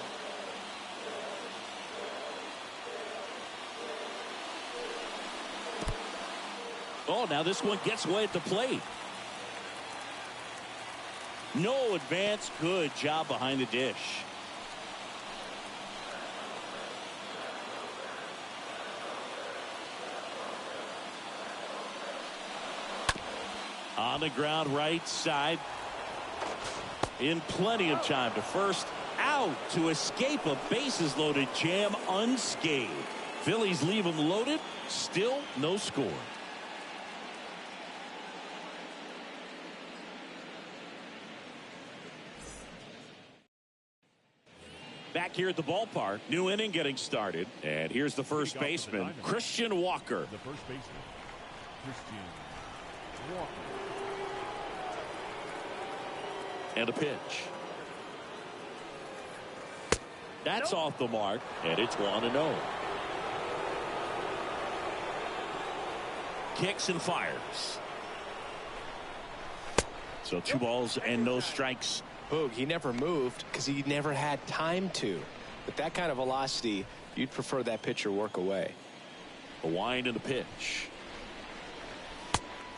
Oh, now this one gets away at the plate. No advance. Good job behind the dish. On the ground, right side. In plenty of time to first. Out to escape a bases loaded jam unscathed. Phillies leave him loaded. Still no score. Back here at the ballpark, new inning getting started, and here's the first baseman, Christian Walker. The first baseman, Christian Walker. And a pitch. That's off the mark, and it's 1-0. Kicks and fires. So 2 balls and no strikes. Boog, he never moved because he never had time to. With that kind of velocity, you'd prefer that pitcher work away. A wind and a pitch.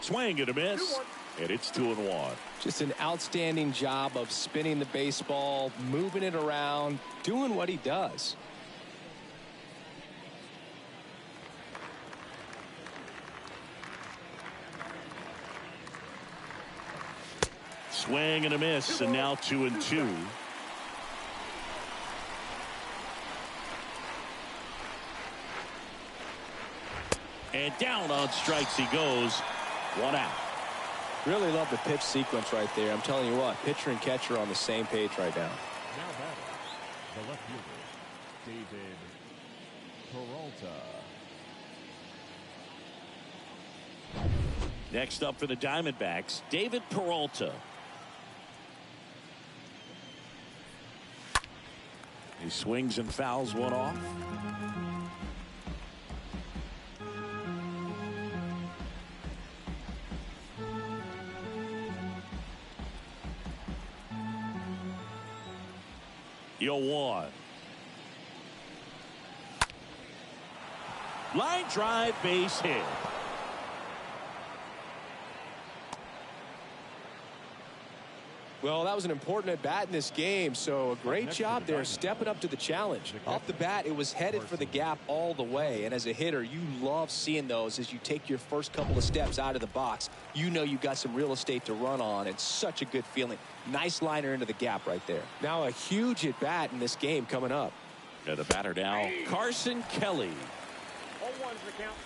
Swing and a miss. And it's 2-1. Just an outstanding job of spinning the baseball, moving it around, doing what he does. Swing and a miss, and now 2-2. And down on strikes he goes. 1 out. Really love the pitch sequence right there. I'm telling you what, pitcher and catcher on the same page right now. Now batting, the left fielder, David Peralta. Next up for the Diamondbacks, David Peralta. He swings and fouls one off. Yo, 1. Line drive, base hit. Well, that was an important at-bat in this game, so a great job there stepping up to the challenge. Off the bat, it was headed for the gap all the way, and as a hitter, you love seeing those as you take your first couple of steps out of the box. You know you got some real estate to run on, and such a good feeling. Nice liner into the gap right there. Now a huge at-bat in this game coming up. And the batter now, Carson Kelly. 0-1's the count.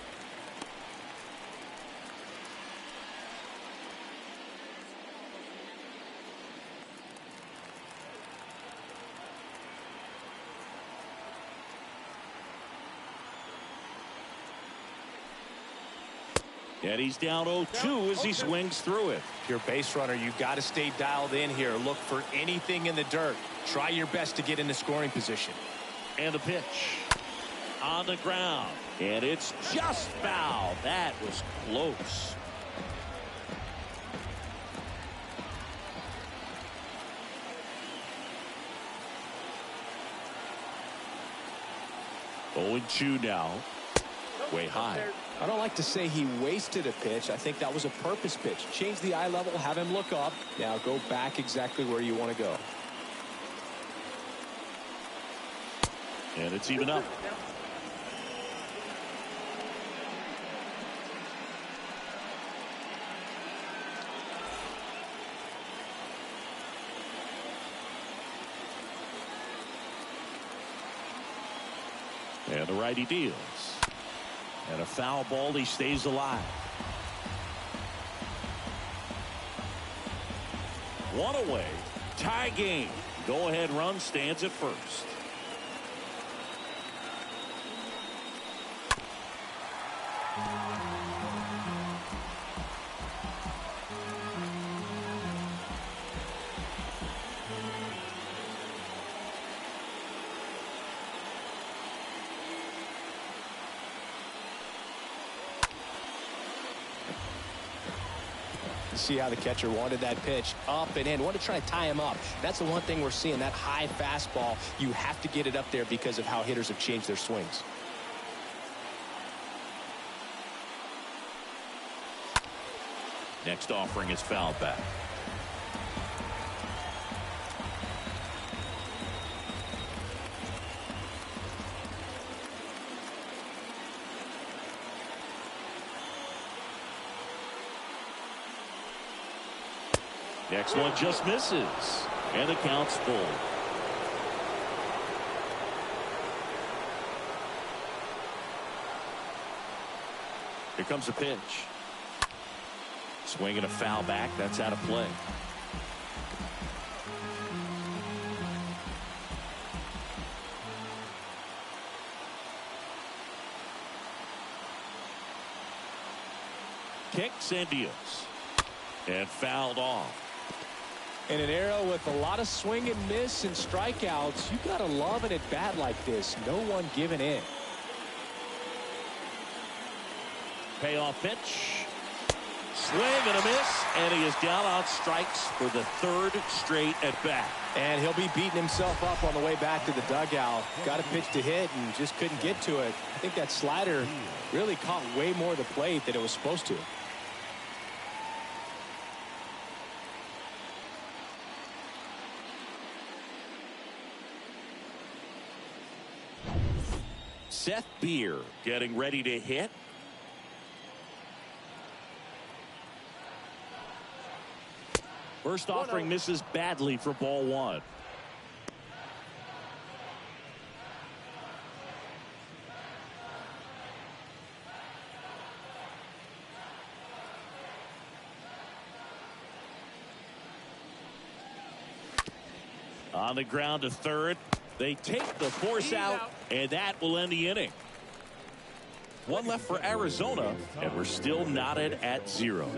And he's down 0-2 as he swings through it. If you're a base runner, you've got to stay dialed in here. Look for anything in the dirt. Try your best to get into scoring position. And the pitch. On the ground. And it's just foul. That was close. Oh, 0-2 now. Way high. I don't like to say he wasted a pitch. I think that was a purpose pitch. Change the eye level, have him look up. Now go back exactly where you want to go. And it's even up. And the righty deals. And a foul ball. He stays alive. One away. Tie game. Go ahead run stands at first. See how the catcher wanted that pitch up and in. Want to try to tie him up. That's the one thing we're seeing. That high fastball, you have to get it up there because of how hitters have changed their swings. Next offering is fouled back. Next one just misses. And the count's full. Here comes a pitch. Swinging a foul back. That's out of play. Kicks and deals. And fouled off. In an era with a lot of swing and miss and strikeouts, you gotta love an at bat like this. No one giving in. Payoff pitch. Swing and a miss, and he is down on strikes for the third straight at bat. And he'll be beating himself up on the way back to the dugout. Got a pitch to hit and just couldn't get to it. I think that slider really caught way more of the plate than it was supposed to. Seth Beer getting ready to hit. First offering misses badly for ball one. On the ground to third. They take the force out, and that will end the inning. One left for Arizona, and we're still knotted at 0.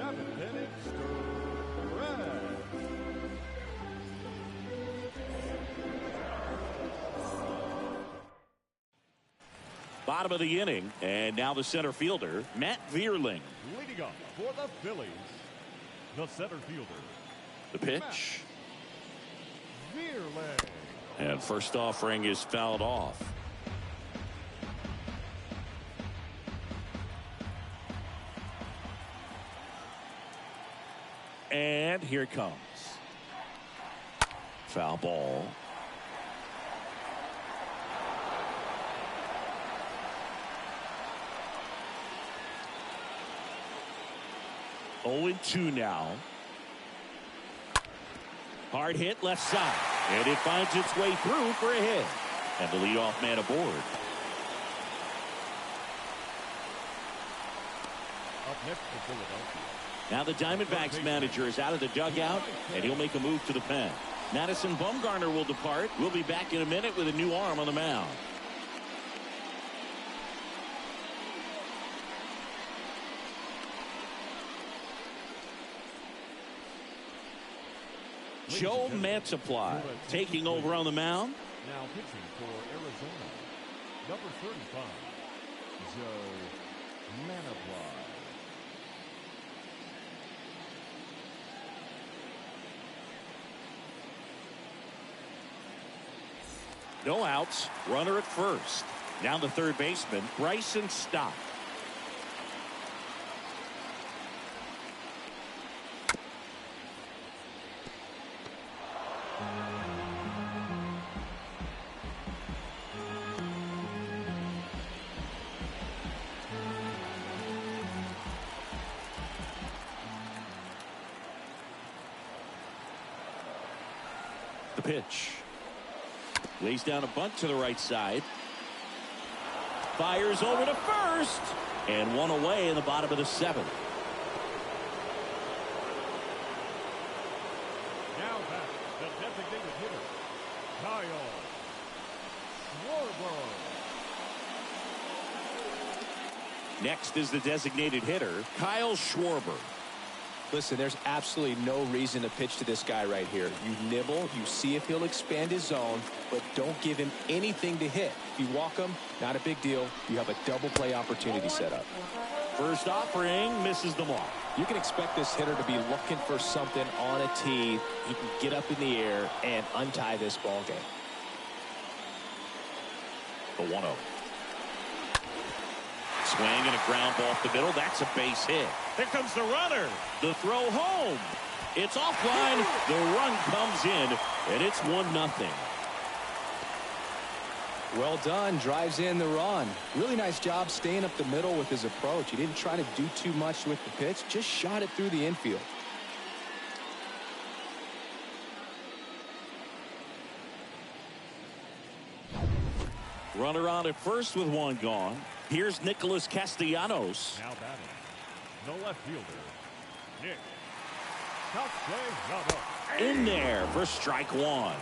Bottom of the inning, and now the center fielder, Matt Vierling. Leading up for the Phillies, the center fielder. The pitch. Vierling. And first offering is fouled off. And here it comes. Foul ball. Oh, 2 now. Hard hit left side. And it finds its way through for a hit. And the leadoff man aboard. Up next for Philadelphia. Now the Diamondbacks manager is out of the dugout, and he'll make a move to the pen. Madison Bumgarner will depart. We'll be back in a minute with a new arm on the mound. Joe Mantiply taking over on the mound. Now pitching for Arizona, number 35, Joe Mantiply. No outs. Runner at first. Now the third baseman, Bryson Stott. The pitch. Lays down a bunt to the right side. Fires over to first. And one away in the bottom of the seventh. Now back, the designated hitter, Kyle Schwarber. Next is the designated hitter, Kyle Schwarber. Listen, there's absolutely no reason to pitch to this guy right here. You nibble, you see if he'll expand his zone, but don't give him anything to hit. If you walk him, not a big deal. You have a double play opportunity set up. First offering misses the mark. You can expect this hitter to be looking for something on a tee. He can get up in the air and untie this ball game. The 1-0. Swing and a ground ball off the middle. That's a base hit. Here comes the runner. The throw home. It's offline. The run comes in, and it's 1-0. Well done. Drives in the run. Really nice job staying up the middle with his approach. He didn't try to do too much with the pitch. Just shot it through the infield. Runner on at first with one gone. Here's Nicholas Castellanos. Now batting, the left fielder, Nick Castellanos. In there for strike one.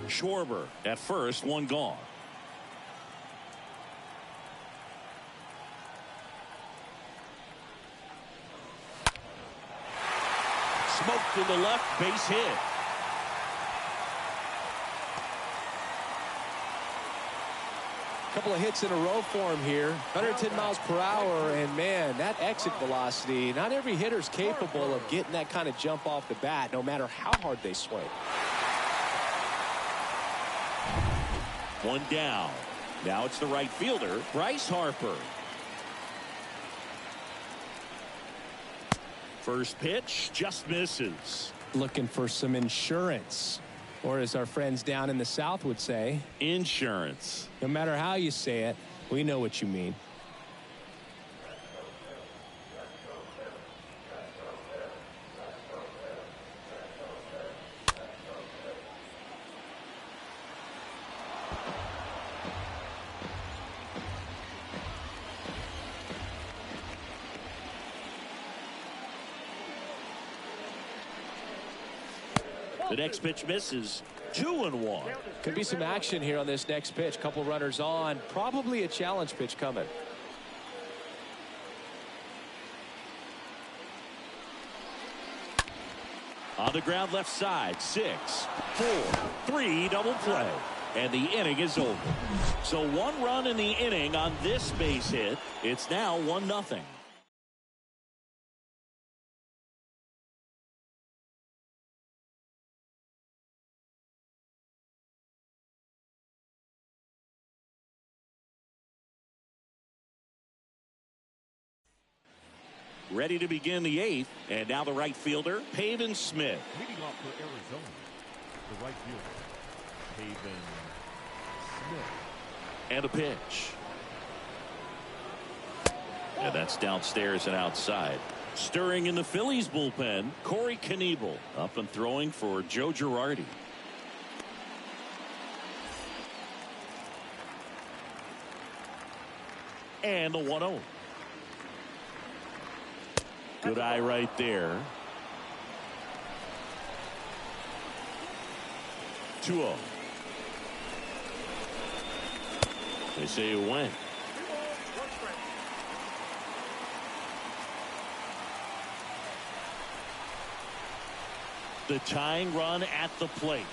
Schwarber at first, one gone. Smoked to the left, base hit. Couple of hits in a row for him here. 110 miles per hour, and man, that exit velocity, not every hitter's capable of getting that kind of jump off the bat, no matter how hard they swing. One down. Now it's the right fielder, Bryce Harper. First pitch just misses. Looking for some insurance, or as our friends down in the South would say, insurance. No matter how you say it, we know what you mean. The next pitch misses. 2-1. Could be some action here on this next pitch. Couple runners on. Probably a challenge pitch coming. On the ground left side. 6, 4, 3 double play. And the inning is over. So one run in the inning on this base hit. It's now 1-0. Ready to begin the 8th, and now the right fielder, Pavin Smith. Leading off for Arizona, the right fielder, Pavin Smith. And a pitch. And that's downstairs and outside. Stirring in the Phillies bullpen, Corey Knebel up and throwing for Joe Girardi. And the 1-0. Good eye right there. 2-0. They say it went. The tying run at the plate.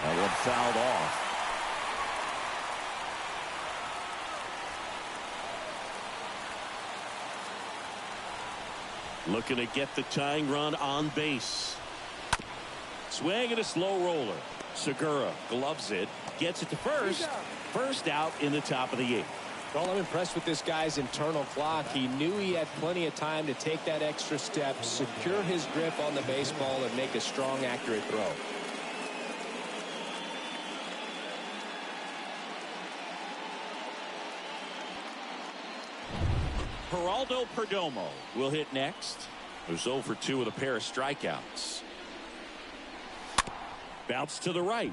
That one fouled off. Looking to get the tying run on base. Swing and a slow roller. Segura gloves it. Gets it to first. First out in the top of the 8th. Well, I'm impressed with this guy's internal clock. He knew he had plenty of time to take that extra step, secure his grip on the baseball, and make a strong, accurate throw. Geraldo Perdomo will hit next. Who's 0 for 2 with a pair of strikeouts. Bounce to the right.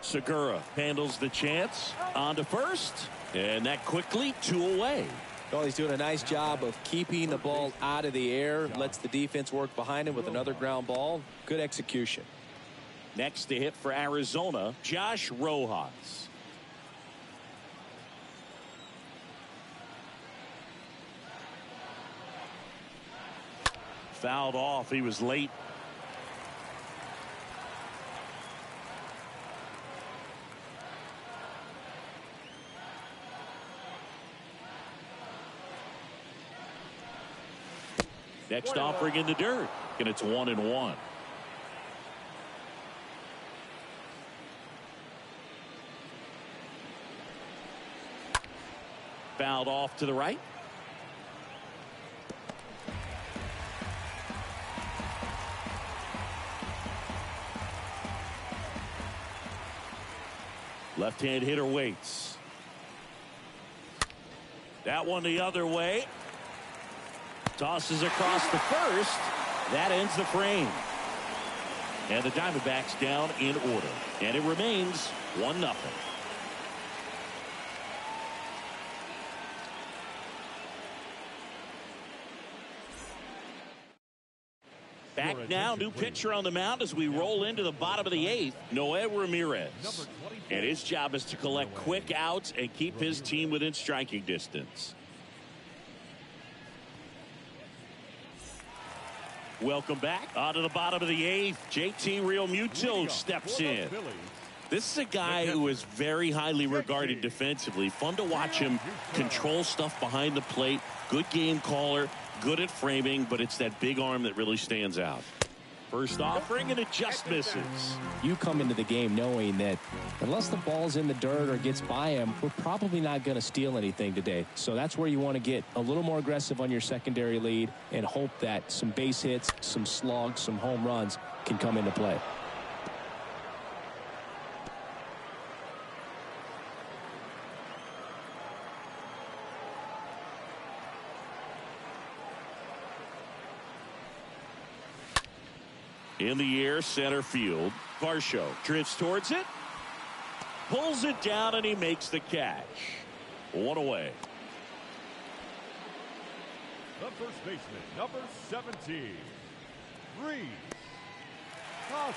Segura handles the chance. On to first. And that quickly 2 away. Well, he's doing a nice job of keeping the ball out of the air. Lets the defense work behind him with another ground ball. Good execution. Next to hit for Arizona, Josh Rojas. Fouled off. He was late. Next offering in the dirt, and it's 1-1. Fouled off to the right. Left-hand hitter waits. That one the other way. Tosses across the first. That ends the frame. And the Diamondbacks down in order. And it remains 1-0. Back now, new pitcher on the mound as we roll into the bottom of the 8th, Noé Ramirez. And his job is to collect quick outs and keep his team within striking distance. Welcome back. On to the bottom of the 8th, JT Realmuto steps in. This is a guy who is very highly regarded defensively. Fun to watch him control stuff behind the plate. Good game caller. Good at framing, but it's that big arm that really stands out. First offering, and it just misses. You come into the game knowing that unless the ball's in the dirt or gets by him, we're probably not going to steal anything today. So that's where you want to get a little more aggressive on your secondary lead and hope that some base hits, some slugs, some home runs can come into play. In the air, center field. Varsho drifts towards it. Pulls it down, and he makes the catch. 1 away. The first baseman, number 17,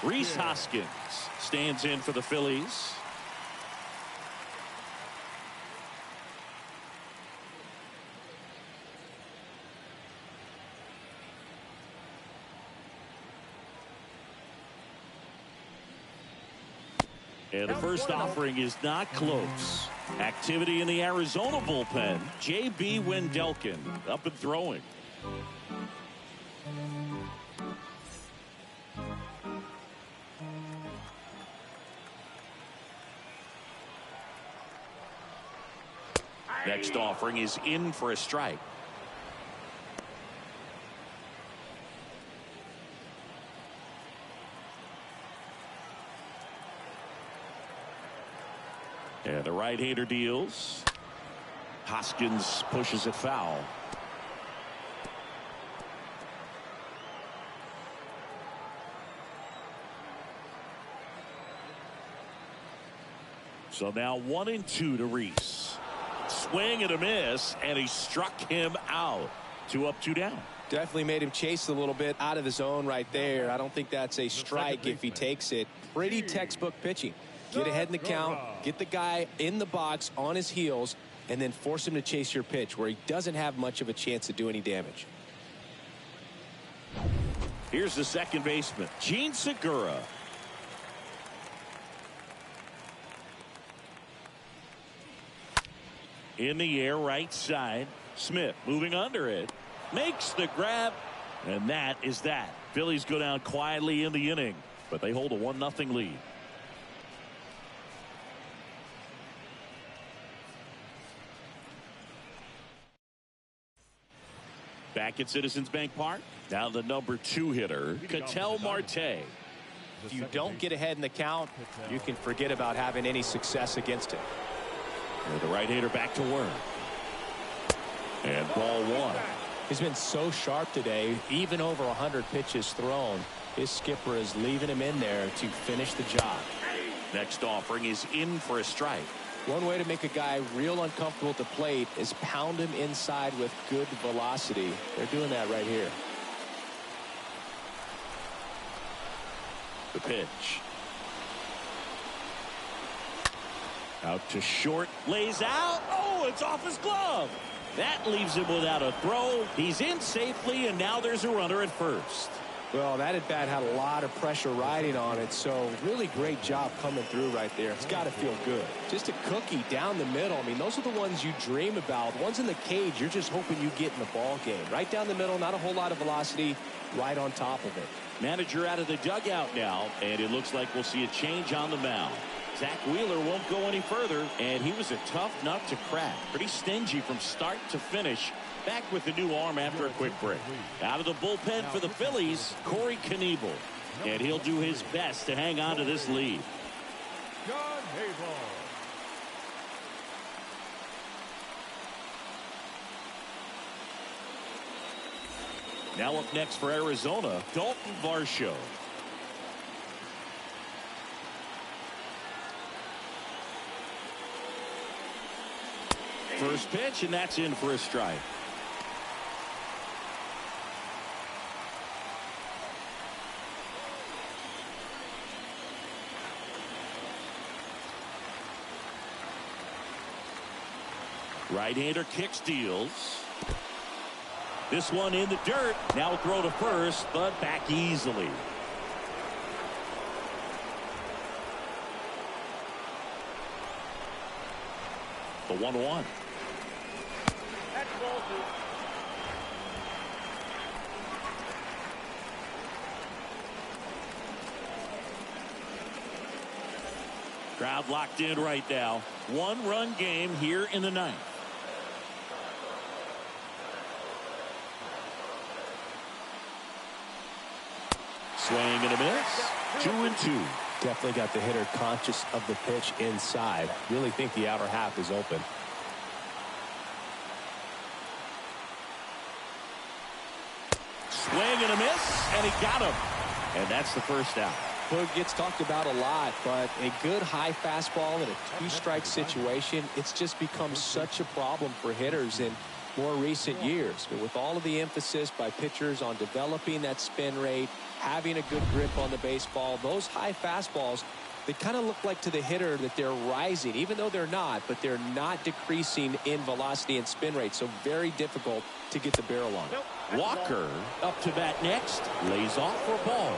Rhys Hoskins stands in for the Phillies. And the first offering is not close. Activity in the Arizona bullpen. J.B. Wendelken up and throwing. Next offering is in for a strike. And the right-hander deals. Hoskins pushes it foul. So now 1-2 to Rhys. Swing and a miss, and he struck him out. 2 up, 2 down. Definitely made him chase a little bit out of the zone right there. I don't think that's a strike if he takes it. Pretty textbook pitching. Get ahead in the count, get the guy in the box on his heels, and then force him to chase your pitch where he doesn't have much of a chance to do any damage. Here's the second baseman, Gene Segura. In the air, right side. Smith moving under it. Makes the grab, and that is that. Phillies go down quietly in the inning, but they hold a 1-0 lead. Back at Citizens Bank Park. Now the number 2 hitter, Ketel Marte. If you don't get ahead in the count, you can forget about having any success against him. And the right-hander back to work. And ball one. He's been so sharp today, even over 100 pitches thrown. His skipper is leaving him in there to finish the job. Next offering is in for a strike. One way to make a guy real uncomfortable at the plate is pound him inside with good velocity. They're doing that right here. The pitch. Out to short. Lays out. Oh, it's off his glove. That leaves him without a throw. He's in safely, and now there's a runner at first. Well, that at bat had a lot of pressure riding on it, so really great job coming through right there. It's got to feel good. Just a cookie down the middle. I mean, those are the ones you dream about. The ones in the cage, you're just hoping you get in the ball game. Right down the middle, not a whole lot of velocity, right on top of it. Manager out of the dugout now, and it looks like we'll see a change on the mound. Zach Wheeler won't go any further, and he was a tough nut to crack. Pretty stingy from start to finish. Back with the new arm after a quick break. Out of the bullpen for the Phillies, CONTENIDO. And he'll do his best to hang on to this lead. Now up next for Arizona, Dalton Varsho. First pitch, and that's in for a strike. Right-hander kicks, deals. This one in the dirt. Now throw to first, but back easily. The 1-1. Crowd locked in right now. One-run game here in the ninth. Swing and a miss. 2-2. Definitely got the hitter conscious of the pitch inside. Really think the outer half is open. Swing and a miss, and he got him. And that's the first out. Boog gets talked about a lot, but a good high fastball in a two-strike situation, it's just become such a problem for hitters in more recent years. But with all of the emphasis by pitchers on developing that spin rate, having a good grip on the baseball, those high fastballs, they kind of look like to the hitter that they're rising, even though they're not, but they're not decreasing in velocity and spin rate. So very difficult to get the barrel on. Walker up to bat next, lays off for a ball.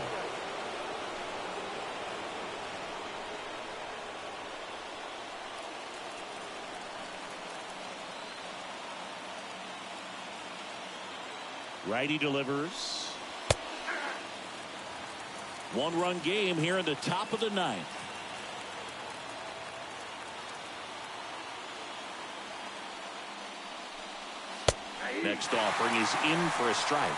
Righty delivers. One-run game here in the top of the ninth. Next offering is in for a strike.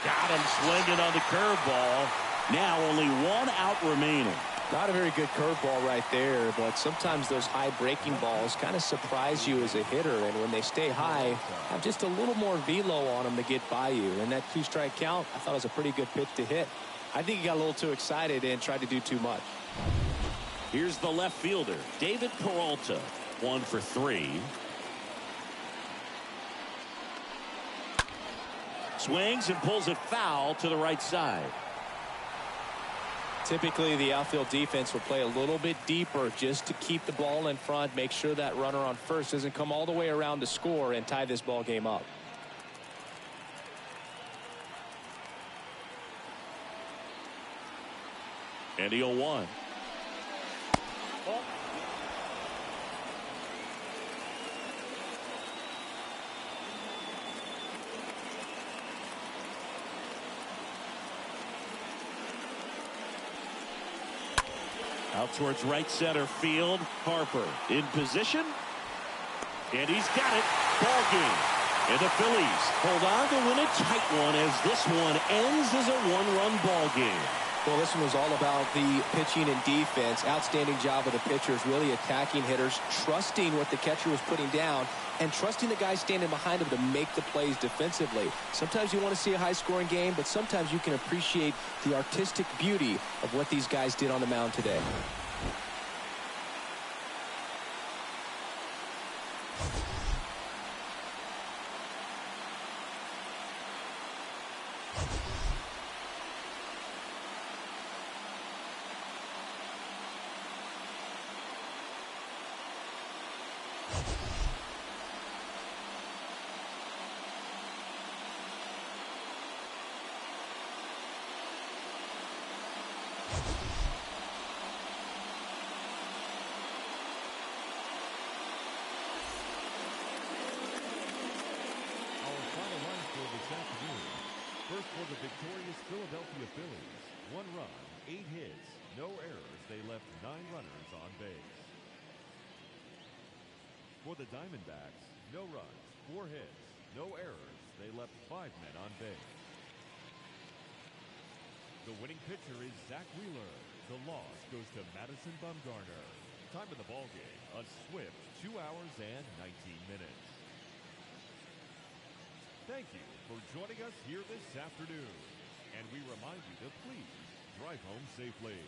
Got him swinging on the curveball. Now only one out remaining. Not a very good curveball right there, but sometimes those high breaking balls kind of surprise you as a hitter, and when they stay high, have just a little more velo on them to get by you. And that two-strike count, I thought was a pretty good pitch to hit. I think he got a little too excited and tried to do too much. Here's the left fielder, David Peralta, 1 for 3. Swings and pulls it foul to the right side. Typically, the outfield defense will play a little bit deeper just to keep the ball in front, make sure that runner on first doesn't come all the way around to score and tie this ball game up. And the 0-1. Out towards right center field. Harper in position. And he's got it. Ball game. And the Phillies hold on to win a tight one as this one ends as a one-run ball game. Well, this one was all about the pitching and defense. Outstanding job of the pitchers, really attacking hitters, trusting what the catcher was putting down, and trusting the guys standing behind him to make the plays defensively. Sometimes you want to see a high-scoring game, but sometimes you can appreciate the artistic beauty of what these guys did on the mound today. First for the victorious Philadelphia Phillies. 1 run, 8 hits, no errors. They left 9 runners on base. For the Diamondbacks, no runs, 4 hits, no errors. They left 5 men on base. The winning pitcher is Zach Wheeler. The loss goes to Madison Bumgarner. Time of the ball game, a swift 2 hours and 19 minutes. Thank you for joining us here this afternoon. And we remind you to please drive home safely.